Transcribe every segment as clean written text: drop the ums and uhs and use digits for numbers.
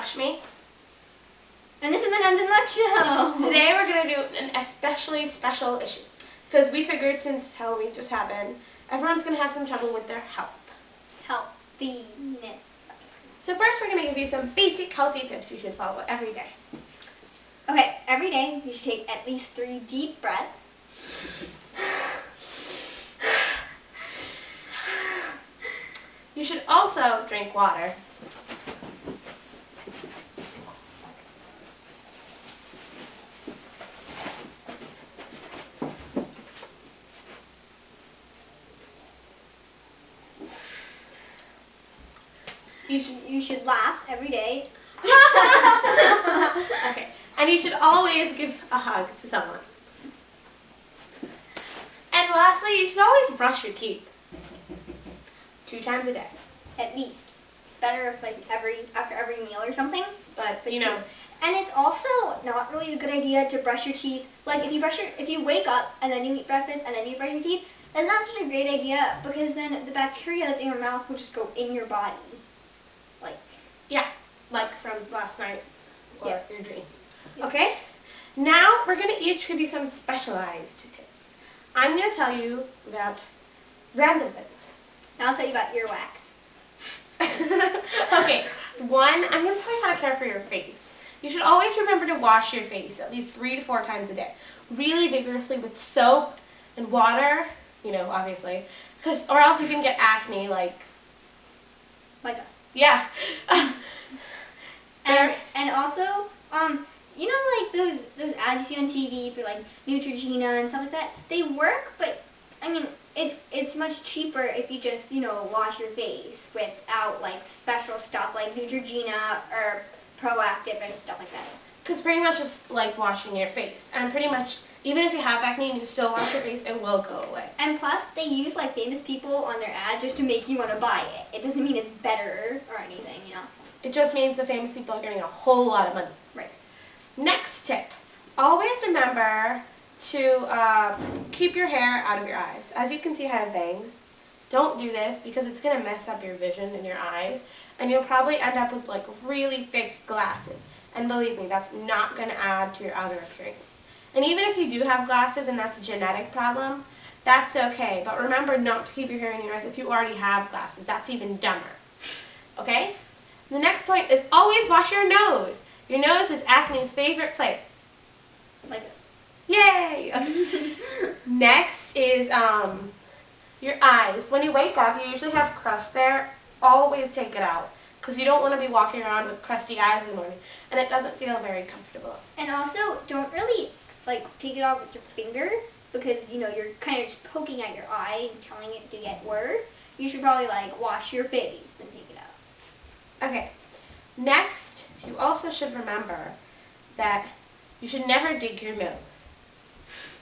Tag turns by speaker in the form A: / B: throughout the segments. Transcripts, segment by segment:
A: Brush Me.
B: And this is the Nuns and Luck Show.
A: Today we're going to do an especially special issue. Because we figured since Halloween just happened, everyone's going to have some trouble with their health.
B: Healthiness.
A: So first we're going to give you some basic healthy tips you should follow every day.
B: Okay, every day you should take at least 3 deep breaths.
A: You should also drink water.
B: You should laugh every day.
A: Okay, and you should always give a hug to someone. And lastly, you should always brush your teeth 2 times a day.
B: At least. It's better if after every meal or something.
A: But you
B: 2.
A: know.
B: And it's also not really a good idea to brush your teeth. Like if you wake up and then you eat breakfast and then you brush your teeth, that's not such a great idea because then the bacteria that's in your mouth will just go in your body.
A: Yeah, like from last night or your dream.
B: Yes.
A: Okay? Now we're going to each give you some specialized tips. I'm going to tell you about random things.
B: Now I'll tell you about earwax.
A: Okay, 1, I'm going to tell you how to care for your face. You should always remember to wash your face at least 3 to 4 times a day. Really vigorously with soap and water, you know, obviously. Or else you can get acne like
B: us.
A: Yeah.
B: And also, you know, like those ads you see on TV for like Neutrogena and stuff like that. They work, but I mean, it's much cheaper if you just, you know, wash your face without like special stuff like Neutrogena or Proactive and stuff like that.
A: Because pretty much it's like washing your face, and pretty much even if you have acne and you still wash your face, it will go away.
B: And plus, they use like famous people on their ads just to make you want to buy it. It doesn't mean it's better or anything, you know.
A: It just means the famous people are getting a whole lot of money.
B: Right.
A: Next tip. Always remember to keep your hair out of your eyes. As you can see, I have bangs. Don't do this because it's going to mess up your vision in your eyes, and you'll probably end up with like really thick glasses. And believe me, that's not going to add to your outer appearance. And even if you do have glasses and that's a genetic problem, that's okay. But remember not to keep your hair in your eyes if you already have glasses. That's even dumber. Okay? The next point is always wash your nose. Your nose is acne's favorite place.
B: Like this.
A: Yay! Next is your eyes. When you wake up, you usually have crust there. Always take it out, because you don't want to be walking around with crusty eyes in the morning, and it doesn't feel very comfortable.
B: And also, don't really take it off with your fingers, because you know you're kind of just poking at your eye and telling it to get worse. You should probably wash your face and take it out.
A: Okay. Next, you also should remember that you should never dig your nose.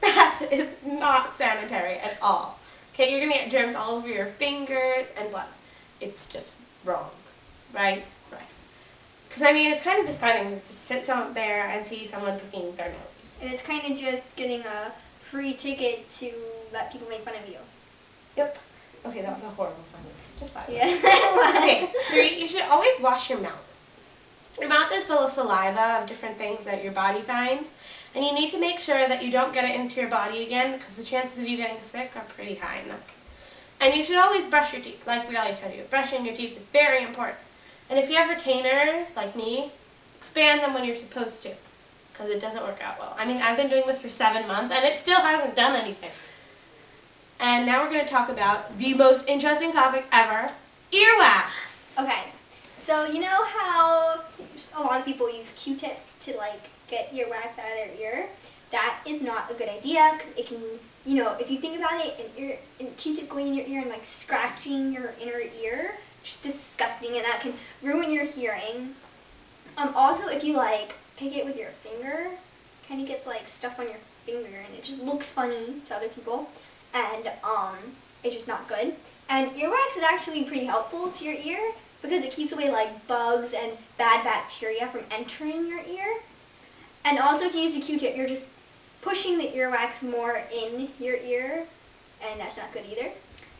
A: That is not sanitary at all. Okay, you're going to get germs all over your fingers and blood. It's just wrong. Right? Right. Because, I mean, it's kind of disgusting to sit out there and see someone picking their nose.
B: And it's kind of just getting a free ticket to let people make fun of you.
A: Yep. Okay, that was a horrible sentence. Just 5.
B: Yeah.
A: Okay, 3, you should always wash your mouth. Your mouth is full of saliva of different things that your body finds, and you need to make sure that you don't get it into your body again, because the chances of you getting sick are pretty high in that. And you should always brush your teeth, like we always tell you. Brushing your teeth is very important. And if you have retainers, like me, expand them when you're supposed to, because it doesn't work out well. I mean, I've been doing this for 7 months, and it still hasn't done anything. And now we're going to talk about the most interesting topic ever, earwax.
B: Okay, so you know how a lot of people use Q-tips to get earwax out of their ear? That is not a good idea, because it can, you know, if you think about it, a Q-tip going in your ear and scratching your inner ear, just disgusting, and that can ruin your hearing. Also, if you pick it with your finger, kind of gets stuff on your finger, and it just looks funny to other people, and it's just not good. And earwax is actually pretty helpful to your ear because it keeps away bugs and bad bacteria from entering your ear. And also, if you use the Q-tip, you're just pushing the earwax more in your ear, and that's not good either.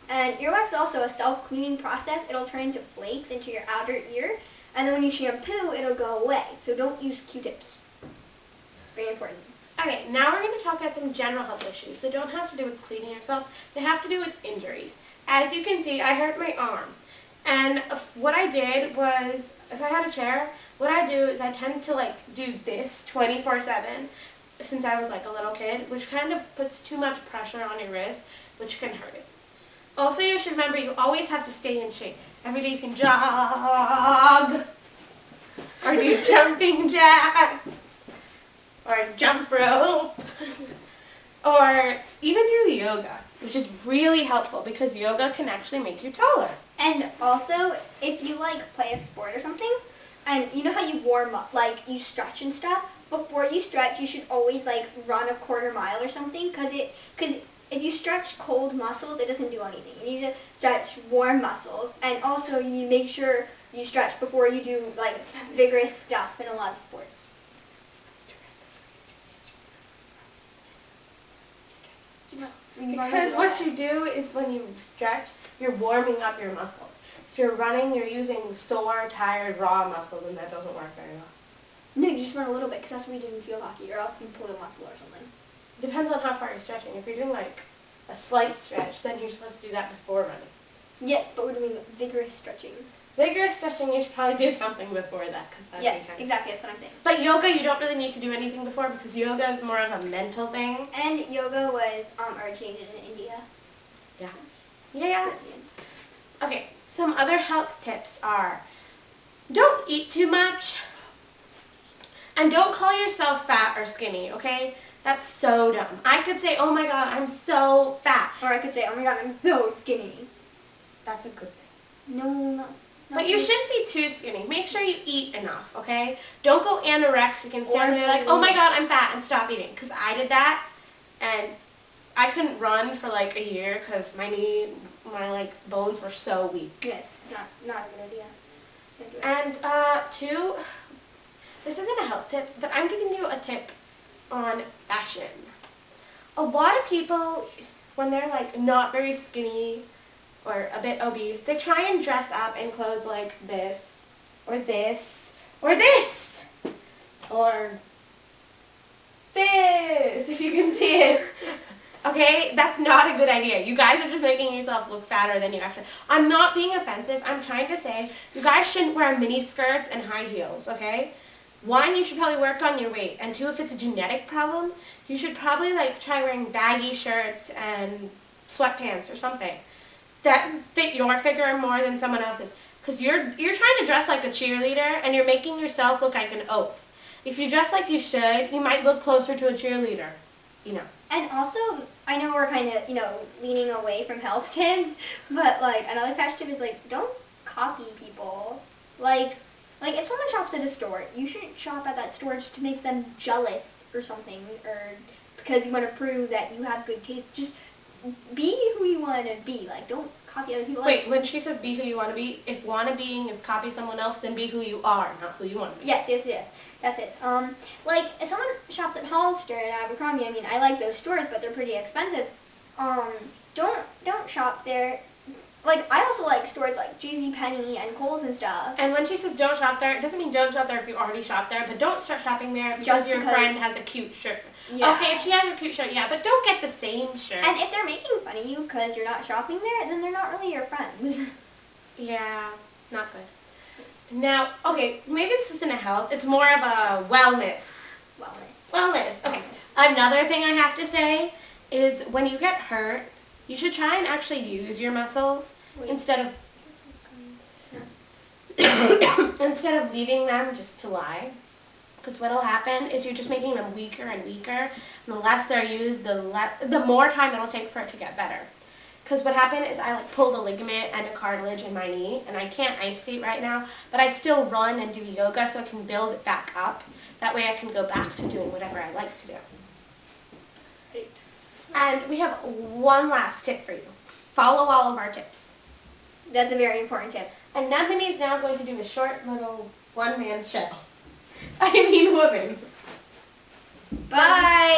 B: And earwax is also a self-cleaning process. It'll turn into flakes into your outer ear. and then when you shampoo, it'll go away. So don't use Q-tips. Very important.
A: Okay, now we're going to talk about some general health issues that don't have to do with cleaning yourself. They have to do with injuries. As you can see, I hurt my arm. And what I did was, if I had a chair, what I do is I tend to like do this 24/7 since I was like a little kid, which kind of puts too much pressure on your wrist, which can hurt it. Also, you should remember you always have to stay in shape. Every day you can jog, or do jumping jacks, or jump rope, or even do yoga, which is really helpful because yoga can actually make you taller.
B: And also, if you like play a sport or something, and you know how you warm up, like you stretch and stuff, before you stretch, you should always like run a quarter mile or something, because if you stretch cold muscles, it doesn't do anything. You need to stretch warm muscles, and also you need to make sure you stretch before you do like vigorous stuff in a lot of sports.
A: Because what you do is when you stretch, you're warming up your muscles. If you're running, you're using sore, tired, raw muscles, and that doesn't work very well.
B: No, you just run a little bit, because that's when you do in field hockey, or else you pull a muscle or something.
A: Depends on how far you're stretching. If you're doing like a slight stretch, then you're supposed to do that before running.
B: Yes, but we're doing vigorous stretching.
A: Vigorous stretching, you should probably do something before that, because that
B: Yes,
A: makes sense.
B: exactly, that's what I'm saying.
A: But yoga, you don't really need to do anything before, because yoga is more of a mental thing.
B: And yoga was originated in India.
A: Yeah. Yes. Okay, some other health tips are, don't eat too much, and don't call yourself fat or skinny, okay? That's so dumb. I could say, oh my god, I'm so fat.
B: Or I could say, oh my god, I'm so skinny.
A: That's a good thing.
B: No.
A: But you shouldn't be too skinny. Make sure you eat enough, okay? Don't go anorexic and stand there like, oh my god, I'm fat, and stop eating. Because I did that, and I couldn't run for like a year because my like bones were so weak.
B: Yes, not a good idea. Don't do it.
A: And two, this isn't a health tip, but I'm giving you a tip on fashion. A lot of people, when they're like not very skinny or a bit obese, they try and dress up in clothes like this, or this, or this, or this, if you can see it. Okay, that's not a good idea. You guys are just making yourself look fatter than you actually. I'm not being offensive. I'm trying to say you guys shouldn't wear mini skirts and high heels, okay? One, you should probably work on your weight. And two, if it's a genetic problem, you should probably like try wearing baggy shirts and sweatpants or something that fit your figure more than someone else's. Because you're trying to dress like a cheerleader and you're making yourself look like an oaf. If you dress like you should, you might look closer to a cheerleader, you know.
B: And also, I know we're kind of, leaning away from health tips, but like another fashion tip is like, don't copy people. Like if someone shops at a store, you shouldn't shop at that store just to make them jealous or something, or because you want to prove that you have good taste. Just be who you want to be. Like, don't copy other people.
A: Wait, when she says be who you want to be, if wanna-being is copy someone else, then be who you are, not who you want to be.
B: Yes. That's it. Like, if someone shops at Hollister and Abercrombie, I mean, I like those stores, but they're pretty expensive. Don't shop there. Like, I also like stores like JCPenney and Kohl's and stuff.
A: And when she says don't shop there, it doesn't mean don't shop there if you already shop there, but don't start shopping there because your friend has a cute shirt.
B: Yeah.
A: Okay, if she has a cute shirt, yeah, but don't get the same shirt.
B: And if they're making fun of you because you're not shopping there, then they're not really your friends.
A: Yeah, not good. Now, okay, maybe this isn't a health, it's more of a wellness. Wellness, okay. Another thing I have to say is when you get hurt, you should try and actually use your muscles instead of leaving them just to lie. Because what will happen is you're just making them weaker and weaker, and the less they're used, the more time it'll take for it to get better. Because what happened is I pulled a ligament and a cartilage in my knee, and I can't ice skate right now, but I still run and do yoga so I can build it back up. That way I can go back to doing whatever I like to do. And we have one last tip for you. Follow all of our tips.
B: That's a very important tip.
A: And Nandini is now going to do a short little one-man show. I mean woman.
B: Bye!